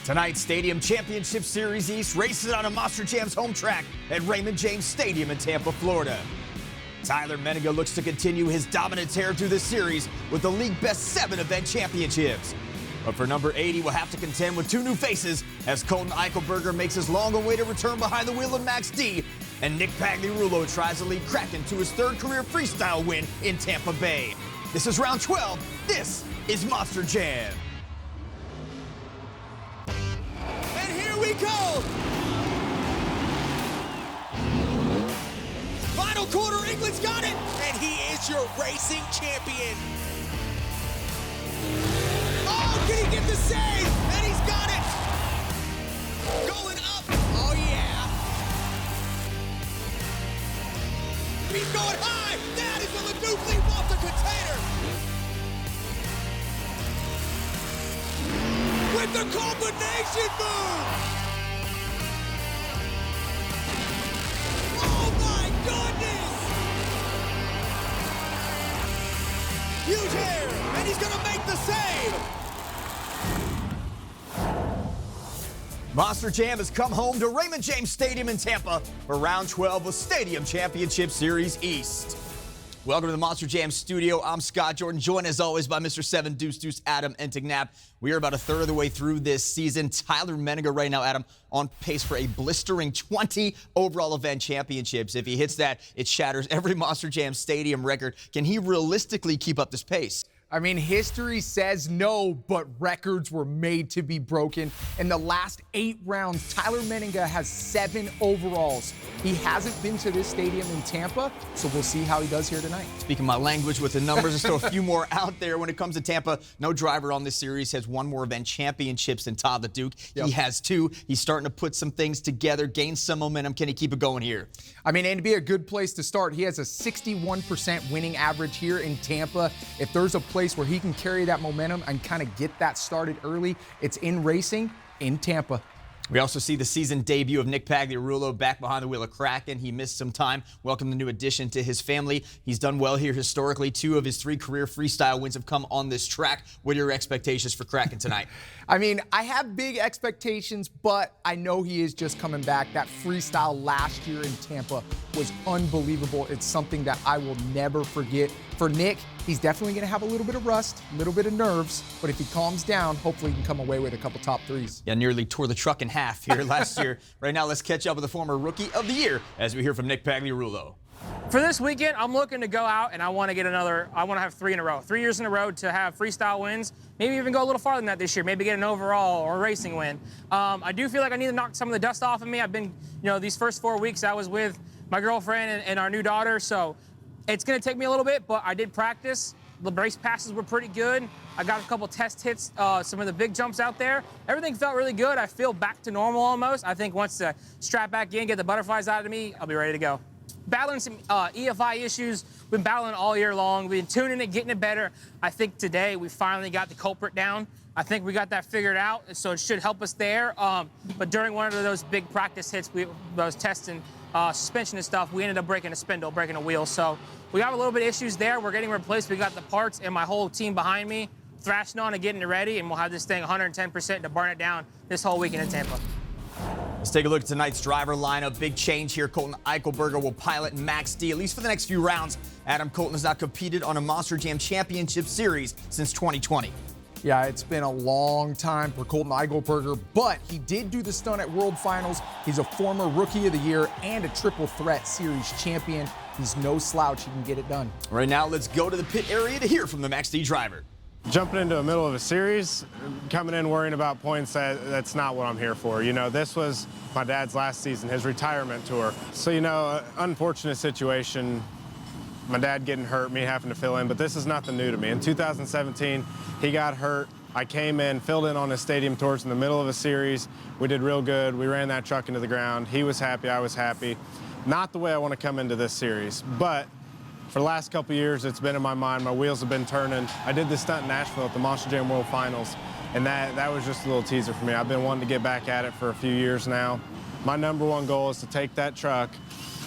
Tonight's Stadium Championship Series East races on a Monster Jam's home track at Raymond James Stadium in Tampa, Florida. Tyler Menninga looks to continue his dominant tear through this series with the league best 7 event championships. But for number 80, we'll have to contend with 2 new faces as Colton Eichelberger makes his long-awaited return behind the wheel of Max D, and Nick Pagliarulo tries to lead Kraken to his 3rd career freestyle win in Tampa Bay. This is round 12. This is Monster Jam. And here we go. Final quarter, England's got it. And he is your racing champion. Oh, can he get the save? And he's got it. Going up. Oh, yeah. He's going high. That is when the Duke leap off the container. With the combination move. Oh, my goodness. Huge hair. And he's going to make the save. Monster Jam has come home to Raymond James Stadium in Tampa for round 12 of Stadium Championship Series East. Welcome to the Monster Jam studio. I'm Scott Jordan, joined as always by Mr. 7 Deuce Deuce Adam Entignap. We are about a third of the way through this season. Tyler Menninga right now, Adam, on pace for a blistering 20 overall event championships. If he hits that, it shatters every Monster Jam Stadium record. Can he realistically keep up this pace? I mean, history says no, but records were made to be broken. In the last 8 rounds, Tyler Menninga has 7 overalls. He hasn't been to this stadium in Tampa, so we'll see how he does here tonight. Speaking my language with the numbers, there's still a few more out there. When it comes to Tampa, no driver on this series has 1 more event championships than Todd the Duke. Yep. He has 2. He's starting to put some things together, gain some momentum. Can he keep it going here? I mean, and to be a good place to start, he has a 61% winning average here in Tampa. If there's a place where he can carry that momentum and kind of get that started early, it's in racing in Tampa. We also see the season debut of Nick Pagliarulo back behind the wheel of Kraken. He missed some time. Welcome the new addition to his family. He's done well here historically. 2 of his 3 career freestyle wins have come on this track. What are your expectations for Kraken tonight? I mean, I have big expectations, but I know he is just coming back. That freestyle last year in Tampa was unbelievable. It's something that I will never forget. For Nick, he's definitely going to have a little bit of rust, a little bit of nerves, but if he calms down, hopefully he can come away with a couple top 3s. Yeah, nearly tore the truck in half here last year. Right now, let's catch up with the former Rookie of the Year as we hear from Nick Pagliarulo. For this weekend, I'm looking to go out and I want to have 3 in a row. 3 years in a row to have freestyle wins. Maybe even go a little farther than that this year. Maybe get an overall or racing win. I do feel like I need to knock some of the dust off of me. I've been, these first 4 weeks I was with my girlfriend and our new daughter, so it's going to take me a little bit, but I did practice. The race passes were pretty good. I got a couple test hits, some of the big jumps out there. Everything felt really good. I feel back to normal almost. I think once the strap back in, get the butterflies out of me, I'll be ready to go. Battling some EFI issues. We've been battling all year long. We've been tuning it, getting it better. I think today we finally got the culprit down. I think we got that figured out, so it should help us there. But during one of those big practice hits, those testing suspension and stuff, we ended up breaking a spindle, breaking a wheel. So we got a little bit of issues there. We're getting replaced. We got the parts and my whole team behind me thrashing on and getting it ready, and we'll have this thing 110% to burn it down this whole weekend in Tampa. Let's take a look at tonight's driver lineup. Big change here. Colton Eichelberger will pilot Max D, at least for the next few rounds. Adam, Colton has not competed on a Monster Jam Championship Series since 2020. Yeah, it's been a long time for Colton Eichelberger, but he did do the stunt at World Finals. He's a former Rookie of the Year and a Triple Threat Series champion. He's no slouch. He can get it done. Right now, let's go to the pit area to hear from the Max D driver. Jumping into the middle of a series, coming in worrying about points, that's not what I'm here for. This was my dad's last season, his retirement tour. So, unfortunate situation, my dad getting hurt, me having to fill in, but this is nothing new to me. In 2017, he got hurt. I came in, filled in on his stadium tours in the middle of a series. We did real good. We ran that truck into the ground. He was happy, I was happy. Not the way I want to come into this series, but for the last couple years, it's been in my mind. My wheels have been turning. I did this stunt in Nashville at the Monster Jam World Finals, and that was just a little teaser for me. I've been wanting to get back at it for a few years now. My #1 goal is to take that truck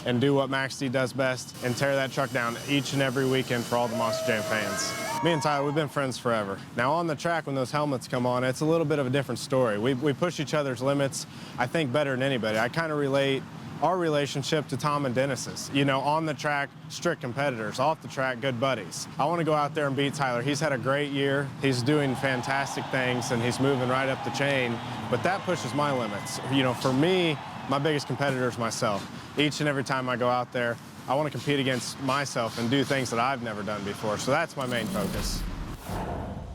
and do what Max D does best and tear that truck down each and every weekend for all the Monster Jam fans. Me and Tyler, we've been friends forever. Now on the track, when those helmets come on, it's a little bit of a different story. We push each other's limits, I think, better than anybody. I kind of relate our relationship to Tom and Dennis's. You know, on the track, strict competitors. Off the track, good buddies. I want to go out there and beat Tyler. He's had a great year. He's doing fantastic things, and he's moving right up the chain. But that pushes my limits. You know, for me, my biggest competitor is myself. Each and every time I go out there, I want to compete against myself and do things that I've never done before. So that's my main focus.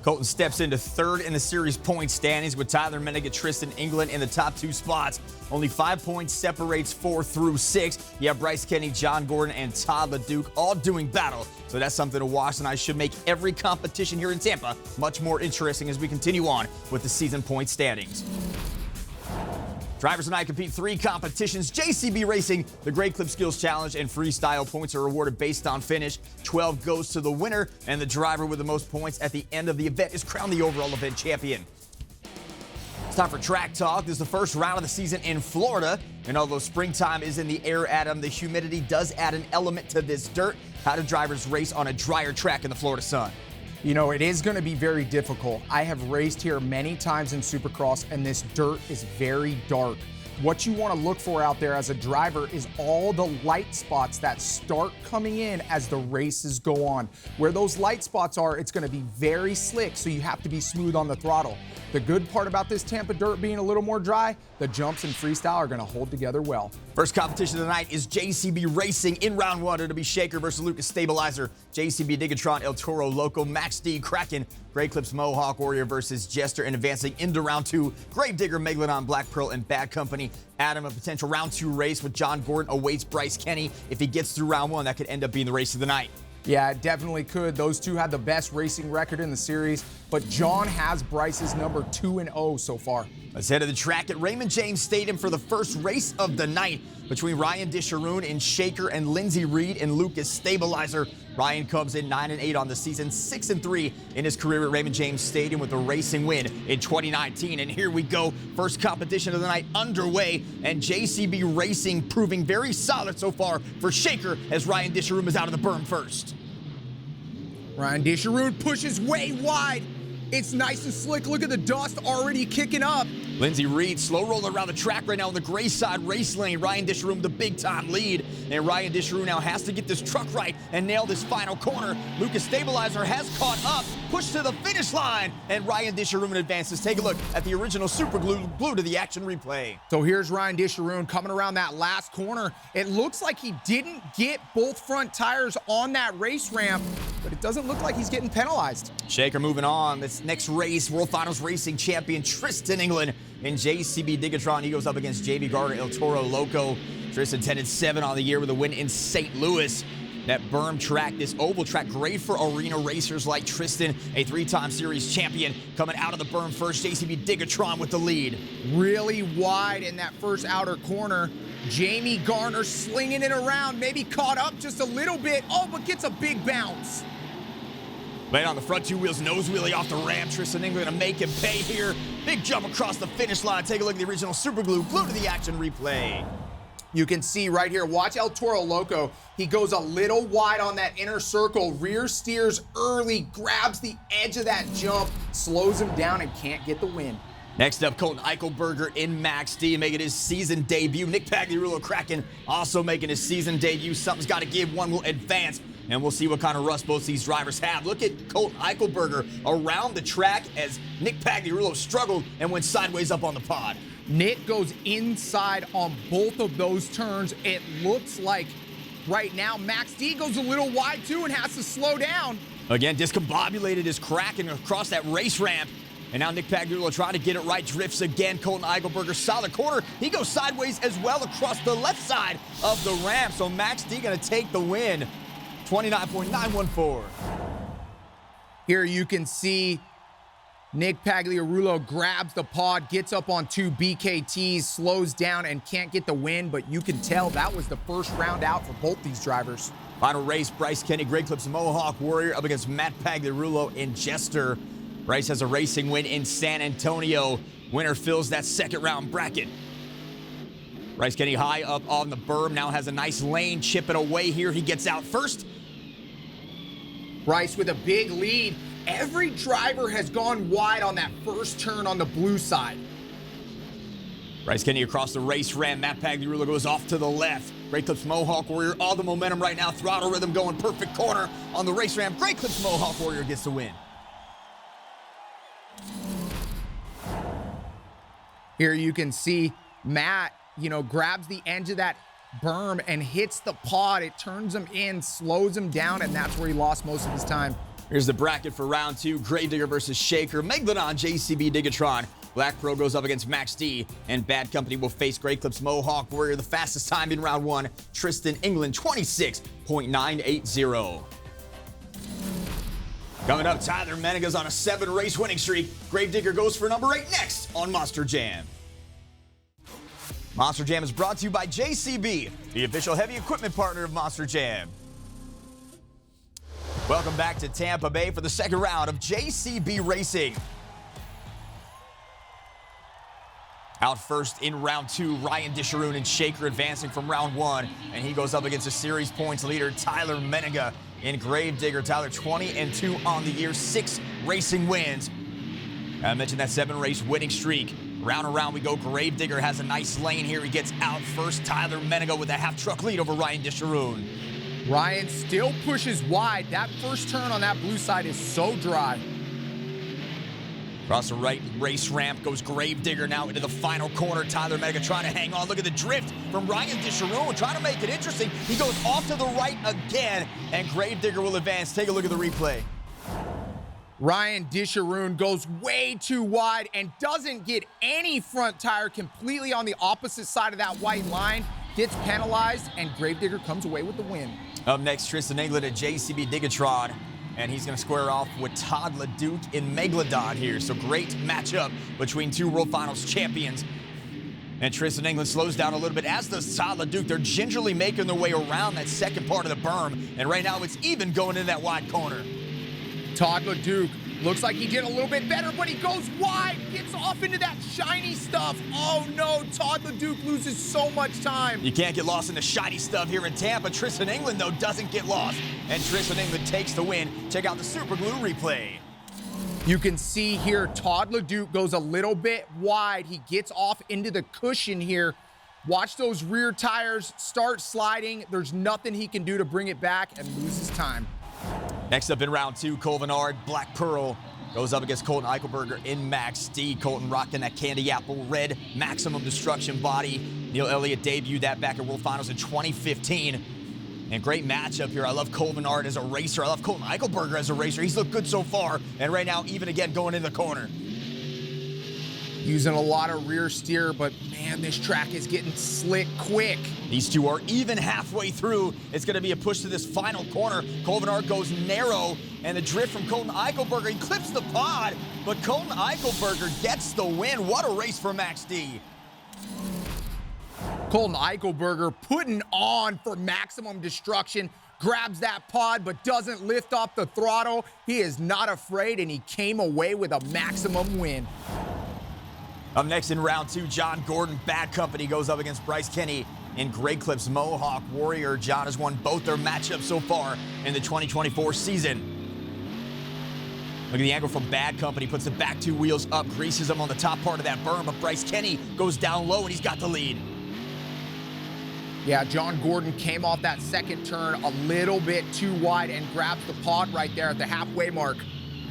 Colton steps into third in the series point standings with Tyler Menninga, Tristan England in the top 2 spots. Only 5 points separates 4 through 6. You have Bryce Kenny, John Gordon, and Todd LeDuc all doing battle. So that's something to watch, and I should make every competition here in Tampa much more interesting as we continue on with the season point standings. Drivers tonight compete 3 competitions: JCB Racing, the Great Clip Skills Challenge, and Freestyle. Points are awarded based on finish. 12 goes to the winner, and the driver with the most points at the end of the event is crowned the overall event champion. It's time for track talk. This is the first round of the season in Florida, and although springtime is in the air, Adam, the humidity does add an element to this dirt. How do drivers race on a drier track in the Florida sun? You know, it is going to be very difficult. I have raced here many times in Supercross, and this dirt is very dark. What you want to look for out there as a driver is all the light spots that start coming in as the races go on. Where those light spots are, it's going to be very slick, so you have to be smooth on the throttle. The good part about this Tampa dirt being a little more dry, the jumps and freestyle are going to hold together well. First competition tonight is JCB Racing. In round 1, it'll be Shaker versus Lucas Stabilizer, JCB Digatron, El Toro Loco, Max D, Kraken, Great Clips Mohawk Warrior versus Jester. And advancing into round 2, Gravedigger, Megalodon, Black Pearl, and Bad Company. Adam, a potential round 2 race with John Gordon awaits Bryce Kenny. If he gets through round 1, that could end up being the race of the night. Yeah, it definitely could. Those two had the best racing record in the series, but John has Bryce's number 2-0 so far. Let's head to the track at Raymond James Stadium for the first race of the night between Ryan Disharoon in Shaker and Lindsey Reed in Lucas Stabilizer. Ryan comes in 9-8 on the season, 6-3 in his career at Raymond James Stadium with a racing win in 2019. And here we go, first competition of the night underway, and JCB Racing proving very solid so far for Shaker as Ryan Disharoon is out of the berm first. Ryan Disharoon pushes way wide. It's nice and slick. Look at the dust already kicking up. Lindsey Reed slow rolling around the track right now in the gray side race lane. Ryan Disharoon the big time lead. And Ryan Disharoon now has to get this truck right and nail this final corner. Lucas Stabilizer has caught up, pushed to the finish line, and Ryan Disharoon advances. Take a look at the original super glue to the action replay. So here's Ryan Disharoon coming around that last corner. It looks like he didn't get both front tires on that race ramp, but it doesn't look like he's getting penalized. Shaker moving on. This next race, World Finals Racing champion Tristan England in JCB Digatron. He goes up against JB Gardner, El Toro Loco. Tristan 10-7 on the year with a win in St. Louis. That berm track, this oval track, great for arena racers like Tristan, a 3-time series champion, coming out of the berm first. JCB Digatron with the lead. Really wide in that first outer corner. Jamie Garner slinging it around, maybe caught up just a little bit. Oh, but gets a big bounce. Right on the front 2 wheels, nose wheelie off the ramp. Tristan England to make him pay here. Big jump across the finish line. Take a look at the original super glue to the action replay. You can see right here, watch El Toro Loco. He goes a little wide on that inner circle, rear steers early, grabs the edge of that jump, slows him down and can't get the win. Next up, Colton Eichelberger in Max D making his season debut. Nick Pagliarulo Kraken also making his season debut. Something's got to give. One will advance, and we'll see what kind of rust both these drivers have. Look at Colton Eichelberger around the track as Nick Pagliarulo struggled and went sideways up on the pod. Nick goes inside on both of those turns. It looks like right now Max D goes a little wide too and has to slow down. Again, discombobulated is Kraken across that race ramp. And now Nick Pagliarulo trying to get it right, drifts again. Colton Eichelberger, solid corner. He goes sideways as well across the left side of the ramp. So Max D gonna take the win, 29.914. Here you can see Nick Pagliarulo grabs the pod, gets up on 2 BKTs, slows down and can't get the win, but you can tell that was the first round out for both these drivers. Final race, Bryce Kenny, Great Clips Mohawk Warrior up against Matt Pagliarulo in Jester. Bryce has a racing win in San Antonio. Winner fills that second round bracket. Bryce Kenny high up on the berm, now has a nice lane, chipping away here. He gets out first. Bryce with a big lead. Every driver has gone wide on that first turn on the blue side. Bryce Kenny across the race ramp. Matt Pagliarulo goes off to the left. Great Clips Mohawk Warrior, all the momentum right now. Throttle rhythm going, perfect corner on the race ramp. Great Clips Mohawk Warrior gets the win. Here you can see Matt, grabs the edge of that berm and hits the pod. It turns him in, slows him down, and that's where he lost most of his time. Here's the bracket for round 2. Gravedigger versus Shaker. Megalodon, JCB, Digatron. Black Pro goes up against Max D, and Bad Company will face Great Clips Mohawk Warrior. The fastest time in round 1, Tristan England, 26.980. Coming up, Tyler Menninga's on a 7-race winning streak. Gravedigger goes for number 8 next on Monster Jam. Monster Jam is brought to you by JCB, the official heavy equipment partner of Monster Jam. Welcome back to Tampa Bay for the second round of JCB Racing. Out first in round 2, Ryan Disharoon and Shaker advancing from round 1, and he goes up against a series points leader, Tyler Menninga in Gravedigger. Tyler 20-2 on the year, 6 racing wins. I mentioned that 7-race winning streak. Round and round we go. Gravedigger has a nice lane here. He gets out first. Tyler Menninga with a half-truck lead over Ryan Disharoon. Ryan still pushes wide. That first turn on that blue side is so dry. Across the right race ramp goes Gravedigger now into the final corner. Tyler Menninga trying to hang on. Look at the drift from Ryan Disharoon, trying to make it interesting. He goes off to the right again, and Gravedigger will advance. Take a look at the replay. Ryan Disharoon goes way too wide and doesn't get any front tire, completely on the opposite side of that white line. Gets penalized, and Gravedigger comes away with the win. Up next, Tristan England at JCB Digatron. And he's going to square off with Todd LeDuc in Megalodon here. So great matchup between 2 World Finals champions. And Tristan England slows down a little bit, as does Todd LeDuc. They're gingerly making their way around that second part of the berm. And right now it's even going in that wide corner. Todd LeDuc looks like he did a little bit better, but he goes wide, gets off into that shiny stuff. Oh no, Todd LeDuc loses so much time. You can't get lost in the shiny stuff here in Tampa. Tristan England, though, doesn't get lost. And Tristan England takes the win. Check out the Super Glue replay. You can see here, Todd LeDuc goes a little bit wide. He gets off into the cushion here. Watch those rear tires start sliding. There's nothing he can do to bring it back, and loses time. Next up in round 2, Colton Black Pearl goes up against Colton Eichelberger in Max D. Colton rocking that candy apple red maximum destruction body. Neil Elliott debuted that back at World Finals in 2015. And great matchup here. I love Colton as a racer. I love Colton Eichelberger as a racer. He's looked good so far. And right now, even again, going in the corner. Using a lot of rear steer, but man, this track is getting slick quick. These two are even halfway through. It's going to be a push to this final corner. Colton goes narrow, and the drift from Colton Eichelberger. He clips the pod, but Colton Eichelberger gets the win. What a race for Max D. Colton Eichelberger putting on for maximum destruction. Grabs that pod, but doesn't lift off the throttle. He is not afraid, and he came away with a maximum win. Up next in round 2, John Gordon, Bad Company, goes up against Bryce Kenny in Great Clips Mohawk Warrior. John has won both their matchups so far in the 2024 season. Look at the angle from Bad Company, puts the back 2 wheels up, greases them on the top part of that berm, but Bryce Kenny goes down low, and he's got the lead. Yeah, John Gordon came off that second turn a little bit too wide and grabs the pod right there at the halfway mark.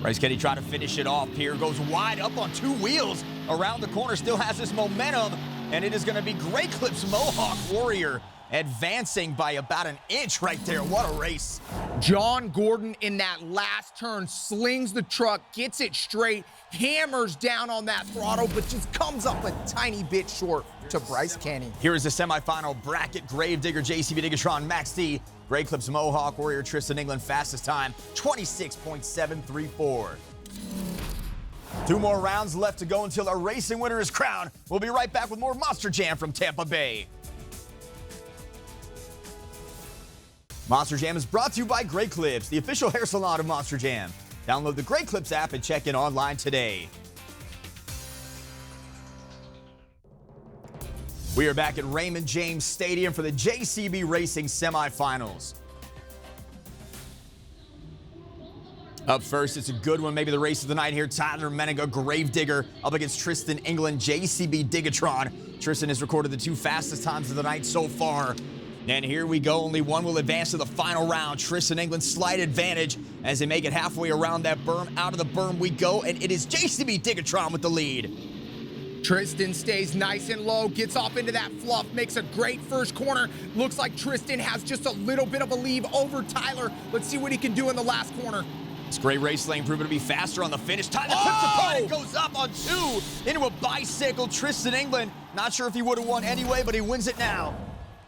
Bryce Kenny trying to finish it off here, goes wide up on 2 wheels around the corner, still has this momentum, and it is going to be Great Clips Mohawk Warrior advancing by about an inch right there. What a race. John Gordon in that last turn slings the truck, gets it straight, hammers down on that throttle, but just comes up a tiny bit short to Bryce Kenny. Here is the semifinal bracket. Gravedigger, JCB Digatron, Max D. Great Clips Mohawk Warrior, Tristan England, fastest time, 26.734. 2 more rounds left to go until our racing winner is crowned. We'll be right back with more Monster Jam from Tampa Bay. Monster Jam is brought to you by Great Clips, the official hair salon of Monster Jam. Download the Great Clips app and check in online today. We are back at Raymond James Stadium for the JCB Racing semifinals. Up first, it's a good one, maybe the race of the night here. Tyler Menninga, Gravedigger, up against Tristan England, JCB Digatron. Tristan has recorded the 2 fastest times of the night so far. And here we go, only one will advance to the final round. Tristan England, slight advantage as they make it halfway around that berm. Out of the berm we go, and it is JCB Digatron with the lead. Tristan stays nice and low, gets off into that fluff, makes a great first corner. Looks like Tristan has just a little bit of a lead over Tyler. Let's see what he can do in the last corner. It's great race lane, proving to be faster on the finish. Tyler clips the car and goes up on 2 into a bicycle. Tristan England, not sure if he would have won anyway, but he wins it now.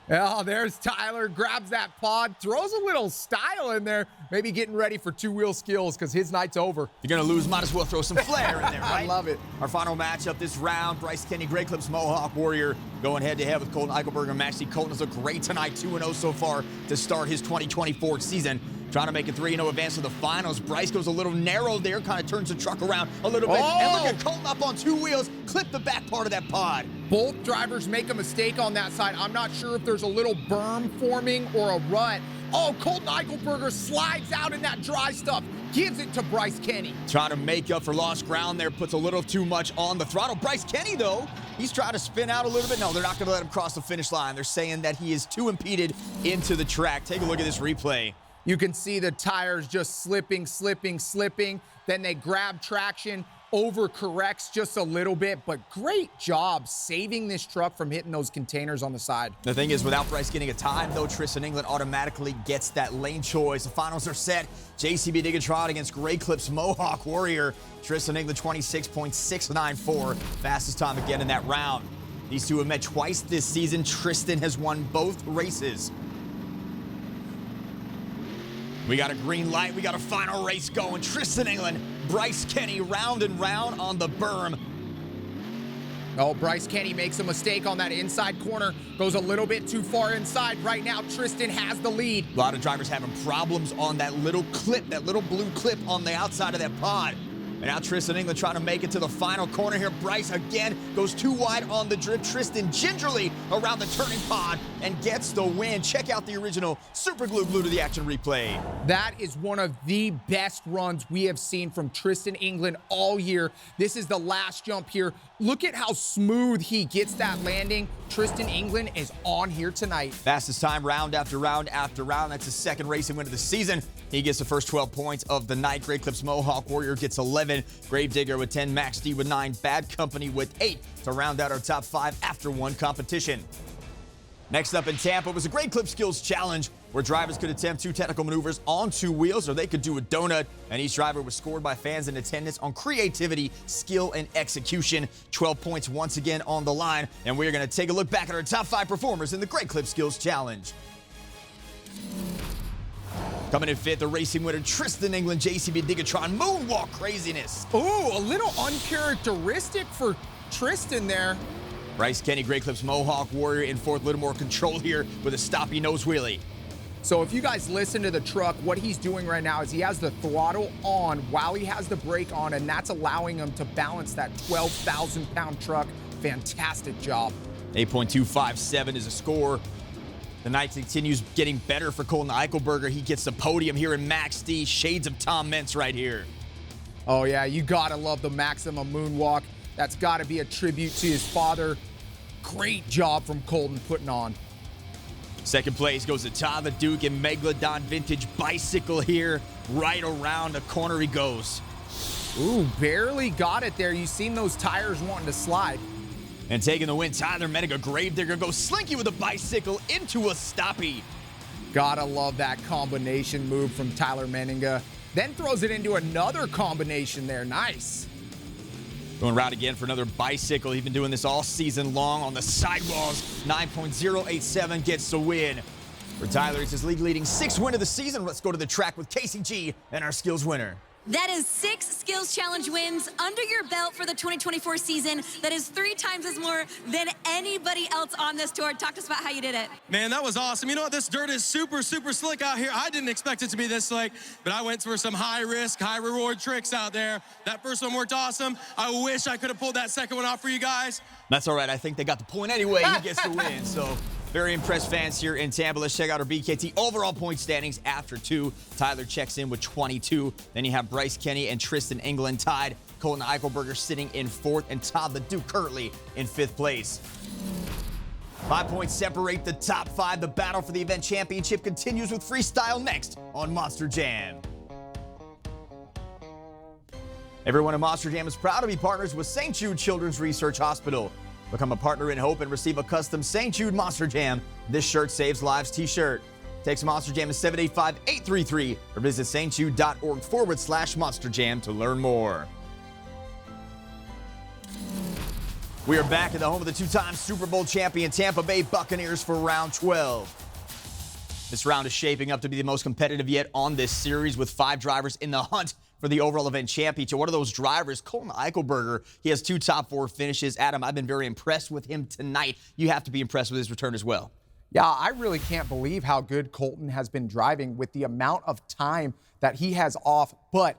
Oh, there's Tyler, grabs that pod, throws a little style in there, maybe getting ready for 2-wheel skills because his night's over. You're going to lose, might as well throw some flair in there, right? I love it. Our final matchup this round, Bryce Kenny, Great Clips Mohawk Warrior, going head-to-head with Colton Eichelberger. Maxie Colton has looked great tonight, 2-0 so far to start his 2024 season. Trying to make a 3-0 advance to the finals. Bryce goes a little narrow there, kind of turns the truck around a little bit. And look at Colton up on 2 wheels, clip the back part of that pod. Both drivers make a mistake on that side. I'm not sure if there's a little berm forming or a rut. Oh, Colton Eichelberger slides out in that dry stuff, gives it to Bryce Kenny. Trying to make up for lost ground there, puts a little too much on the throttle. Bryce Kenny, though, he's trying to spin out a little bit. No, they're not going to let him cross the finish line. They're saying that he is too impeded into the track. Take a look at this replay. You can see the tires just slipping. Then they grab traction, overcorrects just a little bit, but great job saving this truck from hitting those containers on the side. The thing is, without Bryce getting a time, though, Tristan England automatically gets that lane choice. The finals are set. JCB Digatron against Great Clips Mohawk Warrior. Tristan England 26.694, fastest time again in that round. These two have met twice this season. Tristan has won both races. We got a green light. We got a final race going. Tristan England, Bryce Kenny, round and round on the berm. Oh, Bryce Kenny makes a mistake on that inside corner. Goes a little bit too far inside. Right now, Tristan has the lead. A lot of drivers having problems on that little clip, that little blue clip on the outside of that pod. And now Tristan England trying to make it to the final corner here. Bryce again goes too wide on the drift. Tristan gingerly around the turning pod and gets the win. Check out the original Super Glue to the Action replay. That is one of the best runs we have seen from Tristan England all year. This is the last jump here. Look at how smooth he gets that landing. Tristan England is on here tonight. Fastest time round after round after round. That's his second racing win of the season. He gets the first 12 points of the night. Great Clips Mohawk Warrior gets 11. Gravedigger with 10. Max D with 9. Bad Company with 8 to round out our top 5 after one competition. Next up in Tampa was a Great Clip Skills Challenge where drivers could attempt 2 technical maneuvers on 2 wheels, or they could do a donut, and each driver was scored by fans in attendance on creativity, skill, and execution. 12 points once again on the line, and we're going to take a look back at our top 5 performers in the Great Clip Skills Challenge. Coming in 5th, the racing winner, Tristan England, JCB Digatron, moonwalk craziness. Ooh, a little uncharacteristic for Tristan there. Bryce Kenny, Great Clips Mohawk Warrior in 4th, a little more control here with a stoppy nose wheelie. So if you guys listen to the truck, what he's doing right now is he has the throttle on while he has the brake on, and that's allowing him to balance that 12,000-pound truck. Fantastic job. 8.257 is a score. The night continues getting better for Colton Eichelberger. He gets the podium here in Max D. Shades of Tom Mentz right here. Oh, yeah, you got to love the maximum moonwalk. That's got to be a tribute to his father. Great job from Colton putting on. Second place goes to Tyler Duke in Megalodon Vintage Bicycle here. Right around the corner he goes. Ooh, barely got it there. You've seen those tires wanting to slide. And taking the win, Tyler Menninga, Gravedigger goes slinky with a bicycle into a stoppie. Gotta love that combination move from Tyler Menninga. Then throws it into another combination there. Nice. Going route again for another bicycle. He's been doing this all season long on the sidewalls. 9.087 gets the win. For Tyler, it's his league-leading 6th win of the season. Let's go to the track with Casey G and our skills winner. That is 6 Skills Challenge wins under your belt for the 2024 season. That is 3 times as more than anybody else on this tour. Talk to us about how you did it. Man, that was awesome. You know what? This dirt is super, super slick out here. I didn't expect it to be this slick, but I went for some high-risk, high-reward tricks out there. That first one worked awesome. I wish I could have pulled that second one off for you guys. That's all right. I think they got the point anyway. He gets the win. So Very impressed fans here in Tampa. Let's check out our BKT overall point standings after 2. Tyler checks in with 22. Then you have Bryce Kenny and Tristan England tied. Colton Eichelberger sitting in 4th, and Todd the Duke currently in 5th place. 5 points separate the top 5. The battle for the event championship continues with freestyle next on Monster Jam. Everyone in Monster Jam is proud to be partners with St. Jude Children's Research Hospital. Become a partner in hope and receive a custom St. Jude Monster Jam This Shirt Saves Lives t-shirt. Text Monster Jam to 785-833 or visit stjude.org/Monster Jam to learn more. We are back in the home of the 2-time Super Bowl champion Tampa Bay Buccaneers for round 12. This round is shaping up to be the most competitive yet on this series, with 5 drivers in the hunt for the overall event championship. One of those drivers, Colton Eichelberger, he has 2 top 4 finishes. Adam, I've been very impressed with him tonight. You have to be impressed with his return as well. Yeah, I really can't believe how good Colton has been driving with the amount of time that he has off, but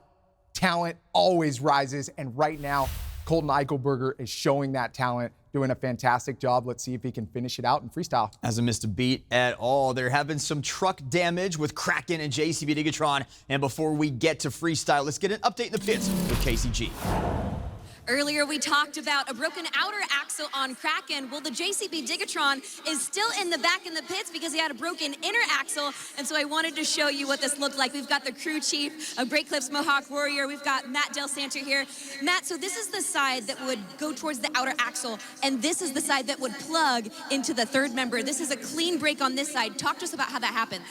talent always rises, and right now, Colton Eichelberger is showing that talent, doing a fantastic job. Let's see if he can finish it out in freestyle. Hasn't missed a beat at all. There have been some truck damage with Kraken and JCB Digatron. And before we get to freestyle, let's get an update in the pits with KCG. Earlier, we talked about a broken outer axle on Kraken. Well, the JCB Digatron is still in the back in the pits because he had a broken inner axle, and so I wanted to show you what this looked like. We've got the crew chief of Great Clips Mohawk Warrior. We've got Matt Del Santo here. Matt, so this is the side that would go towards the outer axle, and this is the side that would plug into the third member. This is a clean break on this side. Talk to us about how that happens.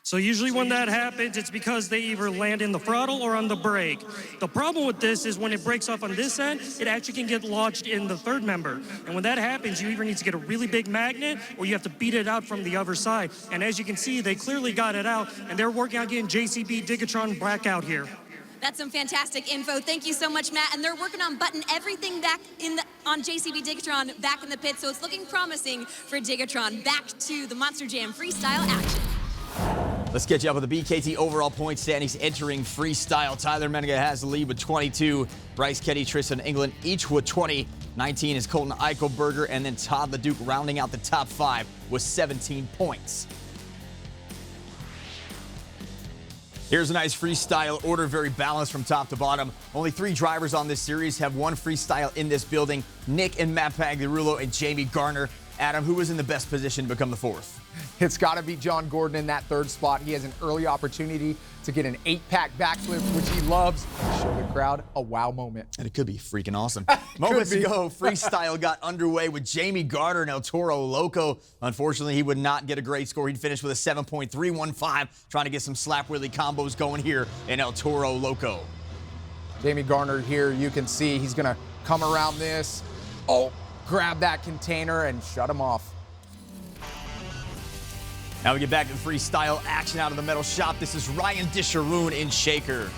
So usually when that happens, it's because they either land in the throttle or on the brake. The problem with this is when it breaks off on this end, it actually can get lodged in the third member. And when that happens, you either need to get a really big magnet or you have to beat it out from the other side. And as you can see, they clearly got it out, and they're working on getting JCB Digatron back out here. That's some fantastic info. Thank you so much, Matt. And they're working on button everything back on JCB Digatron back in the pit, so it's looking promising for Digatron. Back to the Monster Jam freestyle action. Let's get you up with the BKT overall point standings entering freestyle. Tyler Menninga has the lead with 22. Bryce Kenny, Tristan England each with 20. 19 is Colton Eichelberger, and then Todd the Duke rounding out the top 5 with 17 points. Here's a nice freestyle order, very balanced from top to bottom. Only 3 drivers on this series have won freestyle in this building. Nick and Matt Pagliarulo and Jamie Garner. Adam, who is in the best position to become the 4th? It's got to be John Gordon in that 3rd spot. He has an early opportunity to get an 8-pack backflip, which he loves, and show the crowd a wow moment. And it could be freaking awesome. Moments ago, freestyle got underway with Jamie Garner and El Toro Loco. Unfortunately, he would not get a great score. He'd finish with a 7.315, trying to get some slap wheelie combos going here in El Toro Loco. Jamie Garner here, you can see he's going to come around this. Oh, grab that container and shut him off. Now we get back to the freestyle action out of the metal shop. This is Ryan Disharoon in Shaker.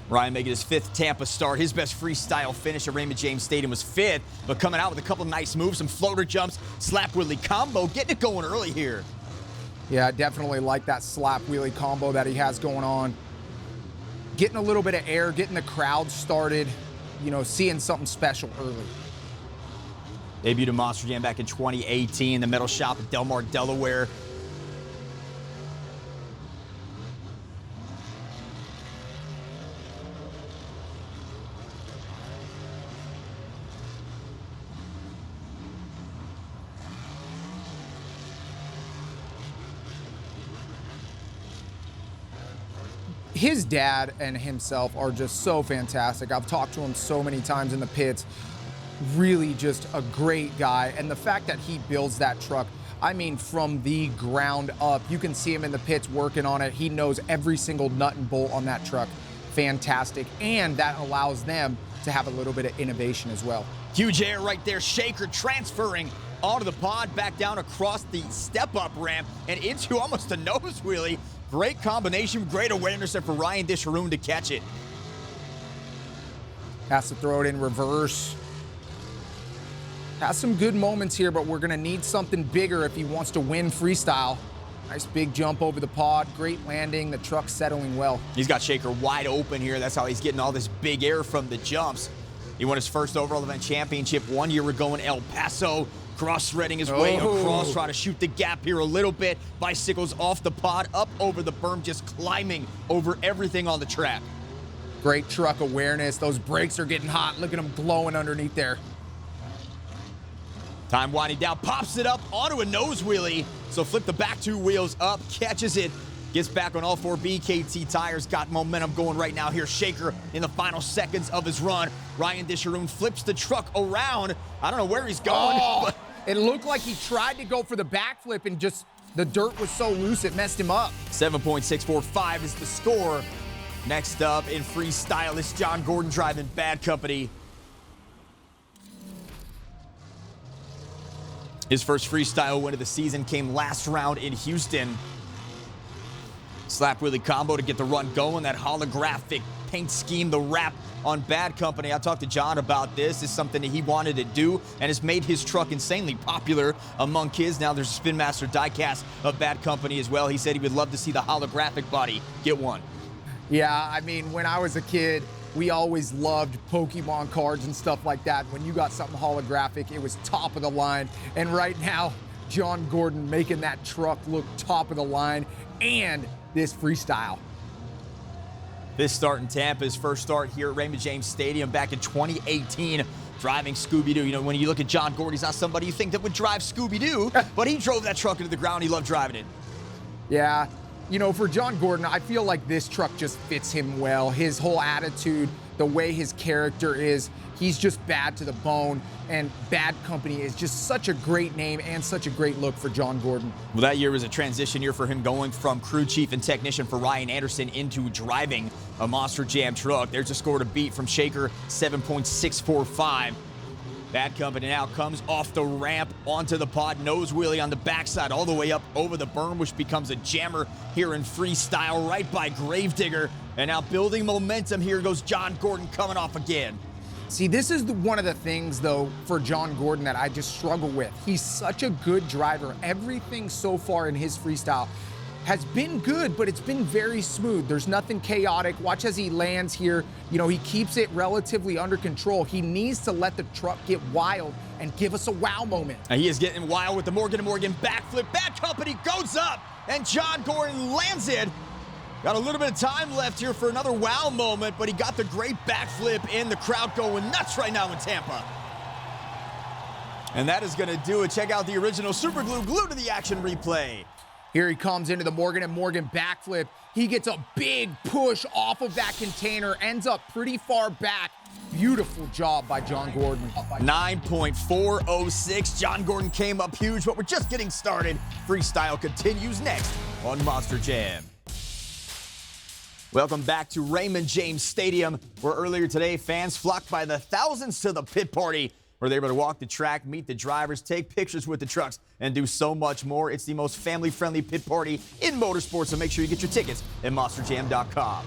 Ryan making his 5th Tampa start. His best freestyle finish at Raymond James Stadium was 5th, but coming out with a couple nice moves, some floater jumps, slap wheelie combo, getting it going early here. Yeah, I definitely like that slap wheelie combo that he has going on. Getting a little bit of air, getting the crowd started, you know, seeing something special early. Debuted in Monster Jam back in 2018, the metal shop at Delmar, Delaware. His dad and himself are just so fantastic. I've talked to him so many times in the pits. Really just a great guy. And the fact that he builds that truck, I mean, from the ground up, you can see him in the pits working on it. He knows every single nut and bolt on that truck. Fantastic. And that allows them to have a little bit of innovation as well. Huge air right there. Shaker transferring onto the pod, back down across the step-up ramp and into almost a nose wheelie. Great combination, great awareness there for Ryan Disharoon to catch it. Has to throw it in reverse. Has some good moments here, but we're going to need something bigger if he wants to win freestyle. Nice big jump over the pod, great landing, the truck settling well. He's got Shaker wide open here. That's how he's getting all this big air from the jumps. He won his first overall event championship 1 year ago in El Paso. Cross-threading his way across, try to shoot the gap here a little bit. Bicycles off the pod, up over the berm, just climbing over everything on the track. Great truck awareness. Those brakes are getting hot. Look at them glowing underneath there. Time winding down, pops it up onto a nose wheelie. So flip the back 2 wheels up, catches it, gets back on all 4 BKT tires, got momentum going right now here. Shaker in the final seconds of his run. Ryan Disharoon flips the truck around. I don't know where he's going. But it looked like he tried to go for the backflip and just the dirt was so loose it messed him up. 7.645 is the score. Next up in freestyle is John Gordon driving Bad Company. His first freestyle win of the season came last round in Houston. Slap wheelie combo to get the run going. That holographic paint scheme, the wrap on Bad Company. I talked to John about this. It's something that he wanted to do and has made his truck insanely popular among kids. Now there's a Spin Master diecast of Bad Company as well. He said he would love to see the holographic body get one. Yeah, I mean, when I was a kid, we always loved Pokemon cards and stuff like that. When you got something holographic, it was top of the line. And right now, John Gordon making that truck look top of the line and this freestyle. This start in Tampa, his first start here at Raymond James Stadium back in 2018, driving Scooby-Doo. You know, when you look at John Gordon, he's not somebody you think that would drive Scooby-Doo, but he drove that truck into the ground. He loved driving it. Yeah, you know, for John Gordon, I feel like this truck just fits him well. His whole attitude, the way his character is, he's just bad to the bone, and Bad Company is just such a great name and such a great look for John Gordon. Well, that year was a transition year for him, going from crew chief and technician for Ryan Anderson into driving a Monster Jam truck. There's a score to beat from Shaker, 7.645. Bad Company now comes off the ramp onto the pod, nose wheelie on the backside all the way up over the berm, which becomes a jammer here in freestyle right by Gravedigger. And now building momentum, here goes John Gordon coming off again. See, this is one of the things, though, for John Gordon that I just struggle with. He's such a good driver. Everything so far in his freestyle has been good, but it's been very smooth. There's nothing chaotic. Watch as he lands here. You know, he keeps it relatively under control. He needs to let the truck get wild and give us a wow moment. And he is getting wild with the Morgan & Morgan backflip. Bad Company goes up, and John Gordon lands it. Got a little bit of time left here for another wow moment, but he got the great backflip in. The crowd going nuts right now in Tampa. And that is going to do it. Check out the original Super Glue, glued to the action replay. Here he comes into the Morgan & Morgan backflip. He gets a big push off of that container, ends up pretty far back. Beautiful job by John Gordon. 9.406. John Gordon came up huge, but we're just getting started. Freestyle continues next on Monster Jam. Welcome back to Raymond James Stadium, where earlier today fans flocked by the thousands to the pit party, where they were able to walk the track, meet the drivers, take pictures with the trucks, and do so much more. It's the most family-friendly pit party in motorsports, so make sure you get your tickets at monsterjam.com.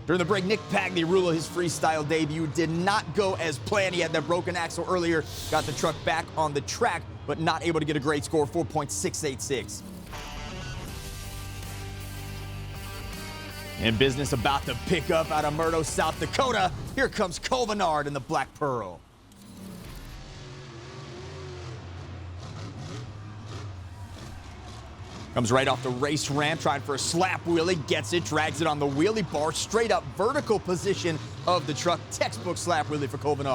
During the break, Nick Pagliarulo, his freestyle debut, did not go as planned. He had that broken axle earlier, got the truck back on the track, but not able to get a great score, 4.686. In business about to pick up out of Murdo, South Dakota, here comes Colton in the Black Pearl. Comes right off the race ramp, trying for a slap wheelie, gets it, drags it on the wheelie bar, straight up vertical position of the truck. Textbook slap wheelie for Colton.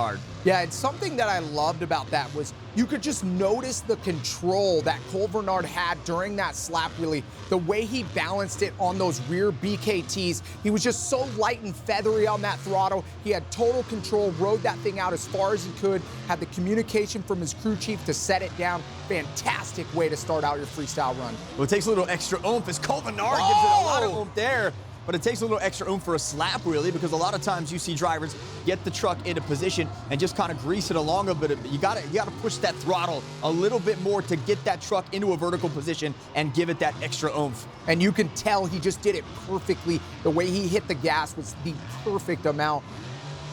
Yeah, it's something that I loved about that was you could just notice the control that Colton had during that slap wheelie, the way he balanced it on those rear BKTs. He was just so light and feathery on that throttle. He had total control, rode that thing out as far as he could, had the communication from his crew chief to set it down. Fantastic way to start out your freestyle run. Well, it takes a little extra oomph as Colton gives it a lot of oomph there. But it takes a little extra oomph for a slap wheelie, because a lot of times you see drivers get the truck into position and just kind of grease it along a bit. You gotta push that throttle a little bit more to get that truck into a vertical position and give it that extra oomph. And you can tell he just did it perfectly. The way he hit the gas was the perfect amount.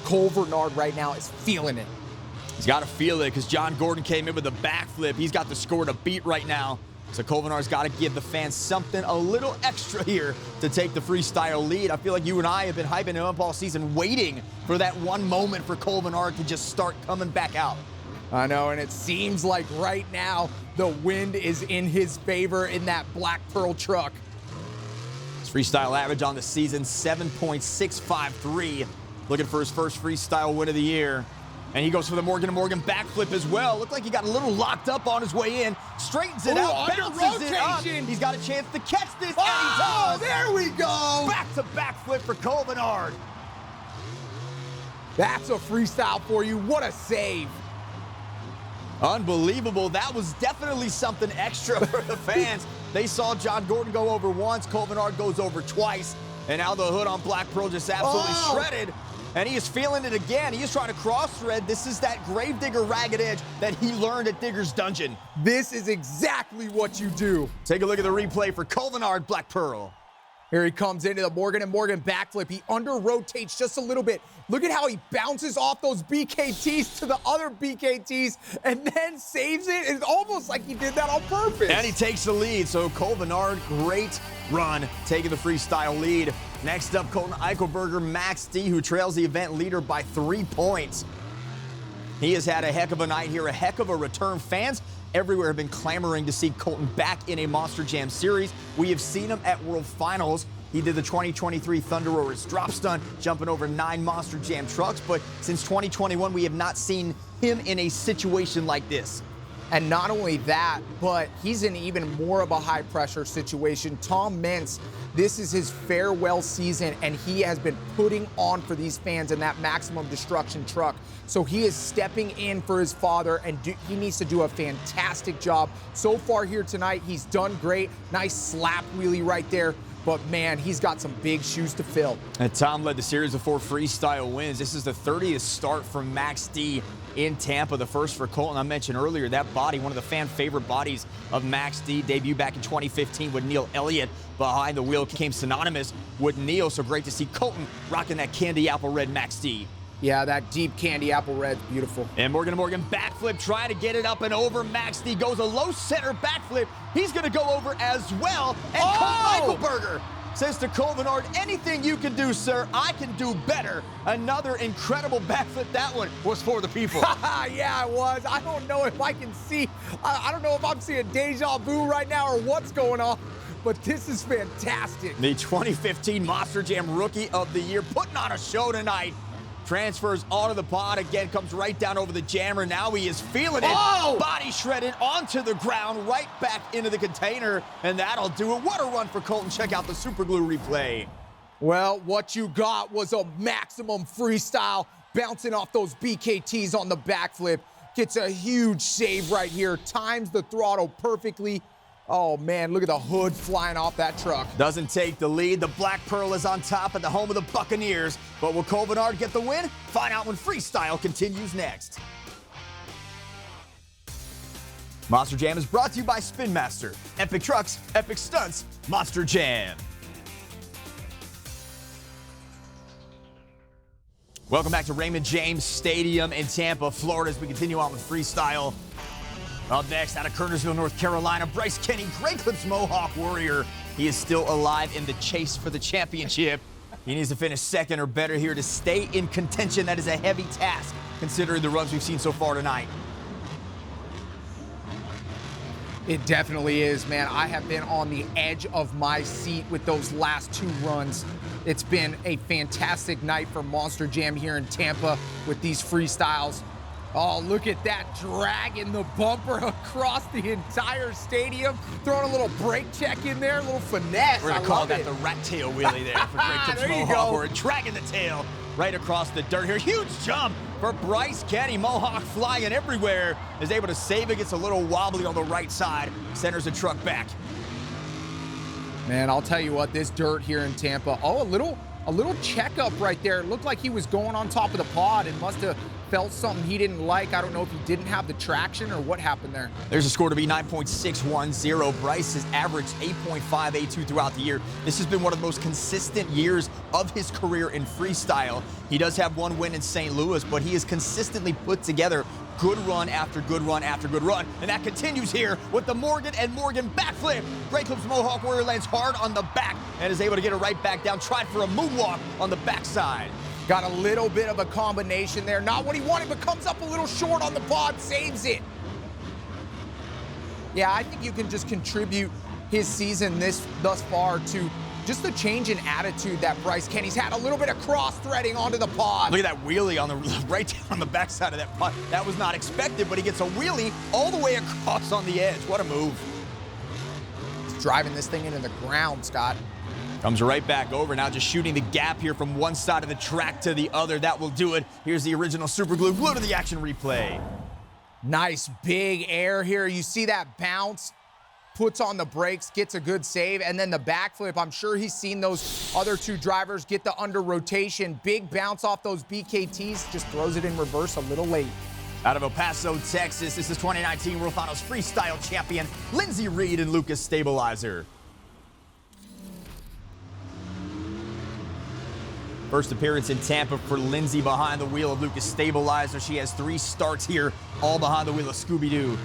Colton right now is feeling it. He's got to feel it, because John Gordon came in with a backflip. He's got the score to beat right now. So Colton's got to give the fans something a little extra here to take the freestyle lead. I feel like you and I have been hyping him up all season, waiting for that one moment for Colton to just start coming back out. I know, and it seems like right now the wind is in his favor in that Black Pearl truck. His freestyle average on the season, 7.653. Looking for his first freestyle win of the year. And he goes for the Morgan to Morgan backflip as well. Looked like he got a little locked up on his way in. Straightens it out, bounces it up. He's got a chance to catch this, and he does. There we go. Back-to-back flip for Colton. That's a freestyle for you. What a save. Unbelievable. That was definitely something extra for the fans. They saw John Gordon go over once. Colton goes over twice. And now the hood on Black Pearl just absolutely shredded. And he is feeling it again. He is trying to cross-thread. This is that Gravedigger ragged edge that he learned at Digger's Dungeon. This is exactly what you do. Take a look at the replay for Colton Black Pearl. Here he comes into the Morgan and Morgan backflip. He under-rotates just a little bit. Look at how he bounces off those BKTs to the other BKTs and then saves it. It's almost like he did that on purpose. And he takes the lead. So Colton, great run, taking the freestyle lead. Next up, Colton Eichelberger, Max D, who trails the event leader by 3 points. He has had a heck of a night here, a heck of a return. Fans everywhere have been clamoring to see Colton back in a Monster Jam series. We have seen him at World Finals. He did the 2023 Thunder Roar's drop stunt, jumping over 9 Monster Jam trucks. But since 2021, we have not seen him in a situation like this. And not only that, but he's in even more of a high-pressure situation. Tom Meents, this is his farewell season, and he has been putting on for these fans in that Maximum Destruction truck. So he is stepping in for his father, and he needs to do a fantastic job. So far here tonight, he's done great. Nice slap wheelie right there. But, man, he's got some big shoes to fill. And Tom led the series of 4 freestyle wins. This is the 30th start from Max D in Tampa, the first for Colton. I mentioned earlier, that body, one of the fan favorite bodies of Max D, debuted back in 2015 with Neil Elliott behind the wheel, became synonymous with Neil. So great to see Colton rocking that candy apple red Max D. Yeah, that deep candy apple red's beautiful. And Morgan to Morgan backflip, trying to get it up and over. Max D goes a low center backflip. He's going to go over as well. And Colton Eichelberger says to Colton, anything you can do, sir, I can do better. Another incredible backflip. That one was for the people. Yeah, it was. I don't know if I can see. I don't know if I'm seeing deja vu right now or what's going on. But this is fantastic. The 2015 Monster Jam Rookie of the Year putting on a show tonight. Transfers onto the pod again, comes right down over the jammer. Now he is feeling it. Body shredded onto the ground, right back into the container, and that'll do it. What a run for Colton. Check out the super glue replay. Well, what you got was a maximum freestyle, bouncing off those BKTs on the backflip. Gets a huge save right here, times the throttle perfectly. Oh, man, look at the hood flying off that truck. Doesn't take the lead. The Black Pearl is on top at the home of the Buccaneers. But will Colton get the win? Find out when freestyle continues next. Monster Jam is brought to you by Spin Master. Epic trucks, epic stunts, Monster Jam. Welcome back to Raymond James Stadium in Tampa, Florida, as we continue on with freestyle. Up next, out of Kernersville, North Carolina, Bryce Kenny, Great Clips Mohawk Warrior. He is still alive in the chase for the championship. He needs to finish second or better here to stay in contention. That is a heavy task, considering the runs we've seen so far tonight. It definitely is, man. I have been on the edge of my seat with those last 2 runs. It's been a fantastic night for Monster Jam here in Tampa with these freestyles. Oh, look at that, dragging the bumper across the entire stadium. Throwing a little brake check in there, a little finesse. We're going to call that the rat tail wheelie there for Great Clips Mohawk. We're dragging the tail right across the dirt here. Huge jump for Bryce Kenny. Mohawk flying everywhere. Is able to save it, gets a little wobbly on the right side. Centers the truck back. Man, I'll tell you what, this dirt here in Tampa. Oh, a little checkup right there. It looked like he was going on top of the pod and must have felt something he didn't like. I don't know if he didn't have the traction or what happened there. There's a score to be 9.610. Bryce has averaged 8.582 throughout the year. This has been one of the most consistent years of his career in freestyle. He does have 1 win in St. Louis, but he has consistently put together good run after good run after good run. And that continues here with the Morgan and Morgan backflip. Great Clips Mohawk Warrior lands hard on the back and is able to get it right back down. Tried for a moonwalk on the backside. Got a little bit of a combination there. Not what he wanted, but comes up a little short on the pod, saves it. Yeah, I think you can just contribute his season thus far to just the change in attitude that Bryce Kenny's had. A little bit of cross-threading onto the pod. Look at that wheelie on the right on the backside of that pod. That was not expected, but he gets a wheelie all the way across on the edge. What a move. He's driving this thing into the ground, Scott. Comes right back over, now just shooting the gap here from one side of the track to the other. That will do it. Here's the original super glue. Glue to the action replay. Nice big air here. You see that bounce, puts on the brakes, gets a good save, and then the backflip. I'm sure he's seen those other two drivers get the under rotation. Big bounce off those BKTs, just throws it in reverse a little late. Out of El Paso, Texas, this is 2019 World Finals Freestyle Champion Lindsey Reed and Lucas Stabilizer. First appearance in Tampa for Lindsey behind the wheel of Lucas Stabilizer. She has 3 starts here, all behind the wheel of Scooby-Doo.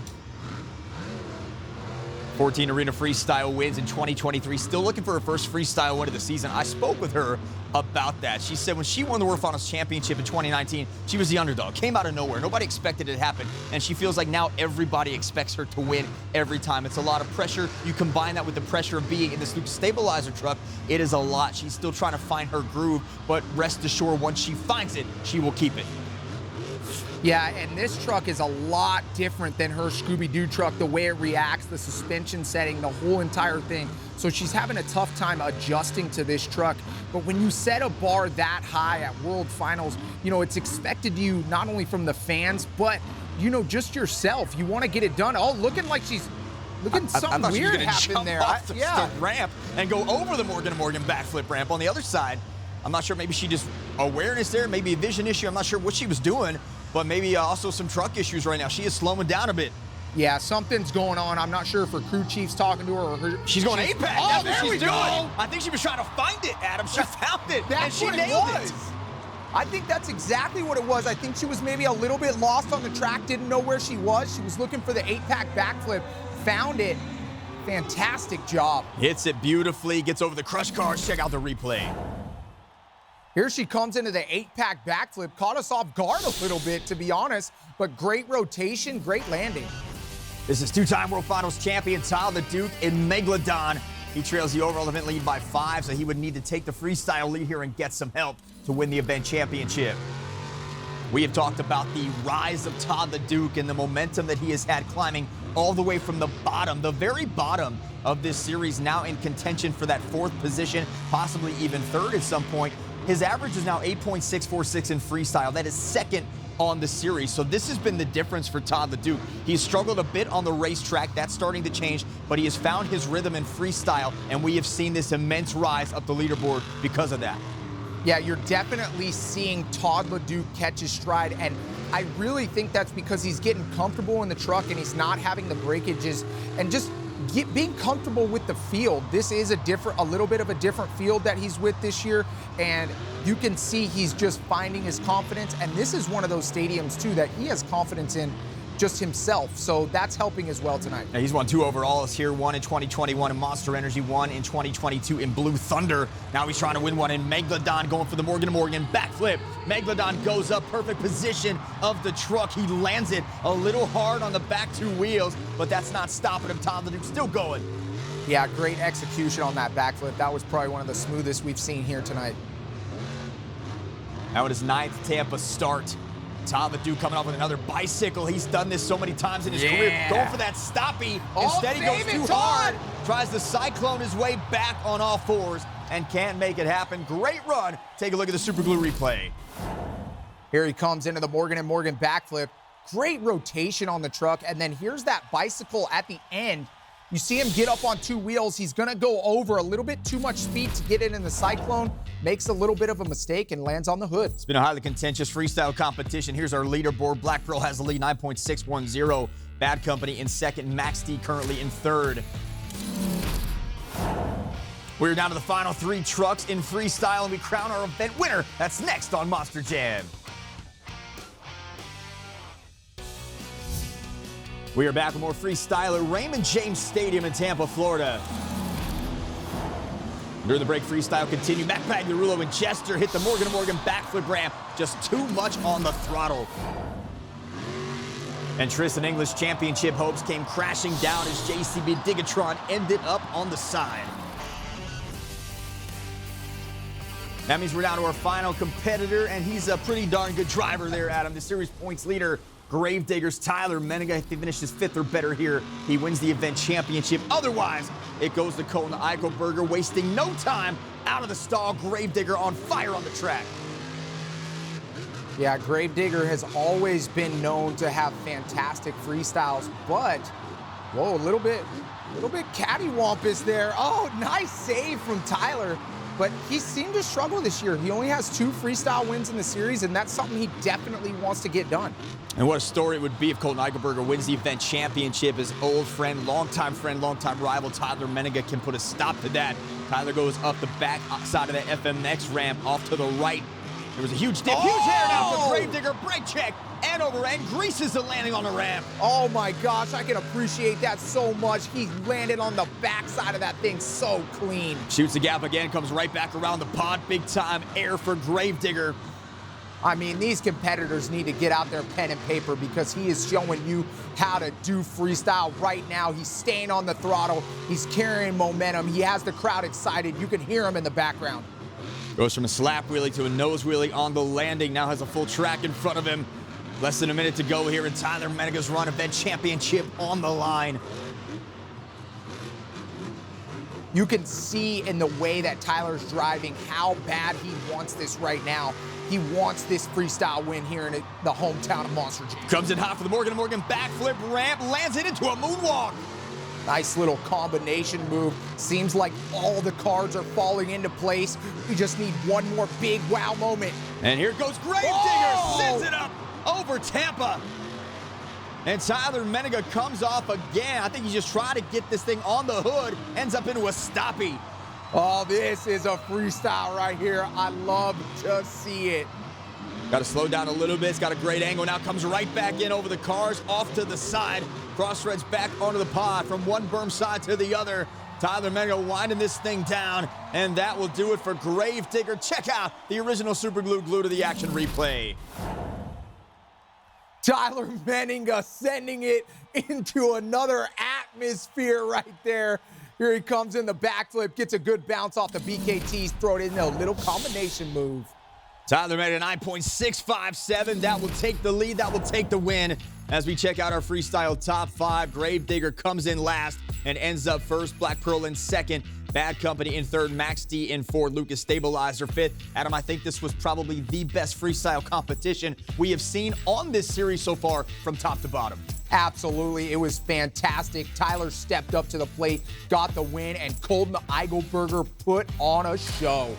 14 arena freestyle wins in 2023. Still looking for her first freestyle win of the season. I spoke with her about that. She said when she won the World Finals Championship in 2019, she was the underdog. Came out of nowhere. Nobody expected it to happen. And she feels like now everybody expects her to win every time. It's a lot of pressure. You combine that with the pressure of being in this Lucas Stabilizer truck, it is a lot. She's still trying to find her groove, but rest assured, once she finds it, she will keep it. Yeah, and this truck is a lot different than her Scooby-Doo truck, the way it reacts, the suspension setting, the whole entire thing. So she's having a tough time adjusting to this truck. But when you set a bar that high at World Finals, you know, it's expected you not only from the fans, but, you know, just yourself. You want to get it done. Oh, looking like she's something weird happened there. Off the ramp and go over the Morgan backflip ramp on the other side. I'm not sure, maybe she just awareness there, maybe a vision issue. I'm not sure what she was doing. But maybe also some truck issues right now. She is slowing down a bit. Yeah, something's going on. I'm not sure if her crew chief's talking to her or her. She's going apex. Oh, That's there what we she's doing. go. I think she was trying to find it, Adam. She found it, and she what nailed it was. it. I think that's exactly what it was. I think she was maybe a little bit lost on the track, didn't know where she was. She was looking for the 8-pack backflip, found it. Fantastic job. Hits it beautifully, gets over the crush cars. Check out the replay. Here she comes into the 8-pack backflip. Caught us off guard a little bit, to be honest, but great rotation, great landing. This is 2-time World Finals champion Tyler Duke in Megalodon. He trails the overall event lead by 5, so he would need to take the freestyle lead here and get some help to win the event championship. We have talked about the rise of Todd the Duke and the momentum that he has had climbing all the way from the bottom, the very bottom of this series, now in contention for that 4th position, possibly even 3rd at some point. His average is now 8.646 in freestyle. That is 2nd on the series. So this has been the difference for Todd the Duke. He's struggled a bit on the racetrack. That's starting to change, but he has found his rhythm in freestyle, and we have seen this immense rise up the leaderboard because of that. Yeah, you're definitely seeing Todd LeDuc catch his stride, and I really think that's because he's getting comfortable in the truck and he's not having the breakages and just being comfortable with the field. This is a little bit of a different field that he's with this year, and you can see he's just finding his confidence, and this is one of those stadiums too that he has confidence in just himself, so that's helping as well tonight. Now, he's won 2 overalls here, 1 in 2021 in Monster Energy, 1 in 2022 in Blue Thunder. Now he's trying to win 1 in Megalodon, going for the Morgan backflip. Megalodon goes up, perfect position of the truck. He lands it a little hard on the back 2 wheels, but that's not stopping him. Todd LeDuc still going. Yeah, great execution on that backflip. That was probably one of the smoothest we've seen here tonight. Now it is 9th Tampa start. Todd the Duke coming off with another bicycle. He's done this so many times in his career. Going for that stoppie. Instead, he goes too hard. Tries to cyclone his way back on all 4s and can't make it happen. Great run. Take a look at the Super Glue replay. Here he comes into the Morgan backflip. Great rotation on the truck. And then here's that bicycle at the end. You see him get up on 2 wheels. He's going to go over a little bit too much speed to get it in the cyclone. Makes a little bit of a mistake and lands on the hood. It's been a highly contentious freestyle competition. Here's our leaderboard. Black Pearl has the lead, 9.610. Bad Company in 2nd. Max D currently in 3rd. We're down to the final 3 trucks in freestyle, and we crown our event winner. That's next on Monster Jam. We are back with more freestyle at Raymond James Stadium in Tampa, Florida. During the break, freestyle continued. Pagliarulo and Jester hit the Morgan & Morgan backflip ramp. Just too much on the throttle. And Tristan English championship hopes came crashing down as JCB Digatron ended up on the side. That means we're down to our final competitor, and he's a pretty darn good driver there, Adam. The series points leader, Gravedigger's Tyler Menninga. If he finishes 5th or better here, he wins the event championship. Otherwise, it goes to Colton Eichelberger, wasting no time out of the stall. Gravedigger on fire on the track. Yeah, Gravedigger has always been known to have fantastic freestyles, but, whoa, a little bit cattywampus there. Oh, nice save from Tyler. But he seemed to struggle this year. He only has 2 freestyle wins in the series, and that's something he definitely wants to get done. And what a story it would be if Colton Eichelberger wins the event championship. His old friend, longtime rival, Tyler Menninga can put a stop to that. Tyler goes up the back side of the FMX ramp off to the right. There was a huge dip, huge air now for Gravedigger, brake check, and over, and greases the landing on the ramp. Oh my gosh, I can appreciate that so much. He landed on the backside of that thing so clean. Shoots the gap again, comes right back around the pod. Big time air for Gravedigger. I mean, these competitors need to get out their pen and paper because he is showing you how to do freestyle right now. He's staying on the throttle. He's carrying momentum. He has the crowd excited. You can hear him in the background. Goes from a slap wheelie to a nose wheelie on the landing. Now has a full track in front of him. Less than a minute to go here in Tyler Menninga's run, event championship on the line. You can see in the way that Tyler's driving how bad he wants this right now. He wants this freestyle win here in the hometown of Monster Jam. Comes in hot for the Morgan & Morgan backflip ramp, lands it into a moonwalk. Nice little combination move. Seems like all the cards are falling into place. We just need one more big wow moment. And here goes Gravedigger, sends it up over Tampa. And Tyler Menninga comes off again. I think he just tried to get this thing on the hood, ends up into a stoppie. Oh, this is a freestyle right here. I love to see it. Got to slow down a little bit. It's got a great angle. Now comes right back in over the cars, off to the side. Cross threads back onto the pod from one berm side to the other. Tyler Menninga winding this thing down, and that will do it for Gravedigger. Check out the original Super Glue to the action replay. Tyler Menninga sending it into another atmosphere right there. Here he comes in the backflip, gets a good bounce off the BKTs, throw it in a little combination move. Tyler made a 9.657. That will take the lead. That will take the win. As we check out our freestyle top 5, Gravedigger comes in last and ends up first. Black Pearl in second. Bad Company in third. Max D in fourth. Lucas Stabilizer fifth. Adam, I think this was probably the best freestyle competition we have seen on this series so far from top to bottom. Absolutely. It was fantastic. Tyler stepped up to the plate, got the win, and Colton Eichelberger put on a show.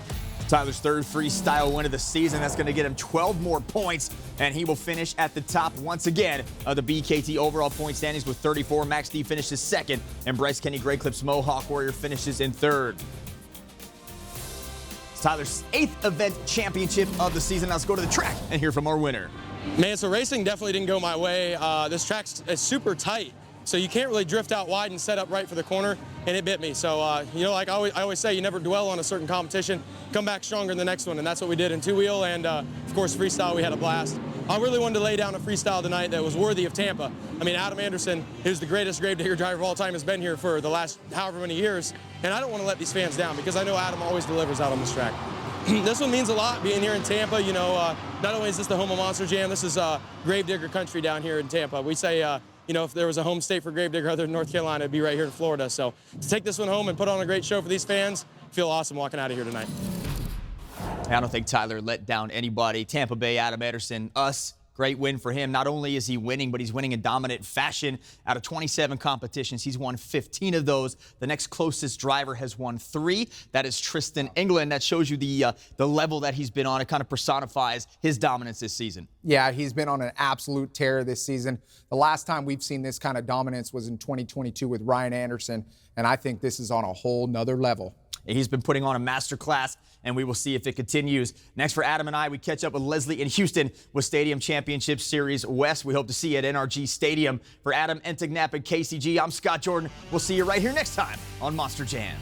Tyler's third freestyle win of the season. That's going to get him 12 more points, and he will finish at the top once again of the BKT overall point standings with 34. Max D finishes second, and Bryce Kenny Grey Clips Mohawk Warrior finishes in third. It's Tyler's 8th event championship of the season. Now let's go to the track and hear from our winner. Man, so racing definitely didn't go my way. This track is super tight, so you can't really drift out wide and set up right for the corner, and it bit me. So, you know, like I always say, you never dwell on a certain competition. Come back stronger in the next one, and that's what we did in two-wheel, and of course, freestyle, we had a blast. I really wanted to lay down a freestyle tonight that was worthy of Tampa. I mean, Adam Anderson, who's the greatest Gravedigger driver of all time, has been here for the last however many years, and I don't want to let these fans down because I know Adam always delivers out on this track. This one means a lot, being here in Tampa. You know, not only is this the home of Monster Jam, this is Gravedigger country down here in Tampa. We say, you know, if there was a home state for Gravedigger other than North Carolina, it'd be right here in Florida. So to take this one home and put on a great show for these fans, feel awesome walking out of here tonight. I don't think Tyler let down anybody. Tampa Bay, Adam Anderson, us. Great win for him. Not only is he winning, but he's winning in dominant fashion. Out of 27 competitions, he's won 15 of those. The next closest driver has won 3. That is Tristan England. That shows you the level that he's been on. It kind of personifies his dominance this season. Yeah, he's been on an absolute tear this season. The last time we've seen this kind of dominance was in 2022 with Ryan Anderson, and I think this is on a whole nother level. He's been putting on a masterclass and we will see if it continues. Next for Adam and I, we catch up with Leslie in Houston with Stadium Championship Series West. We hope to see you at NRG Stadium. For Adam, Entignap, and KCG, I'm Scott Jordan. We'll see you right here next time on Monster Jam.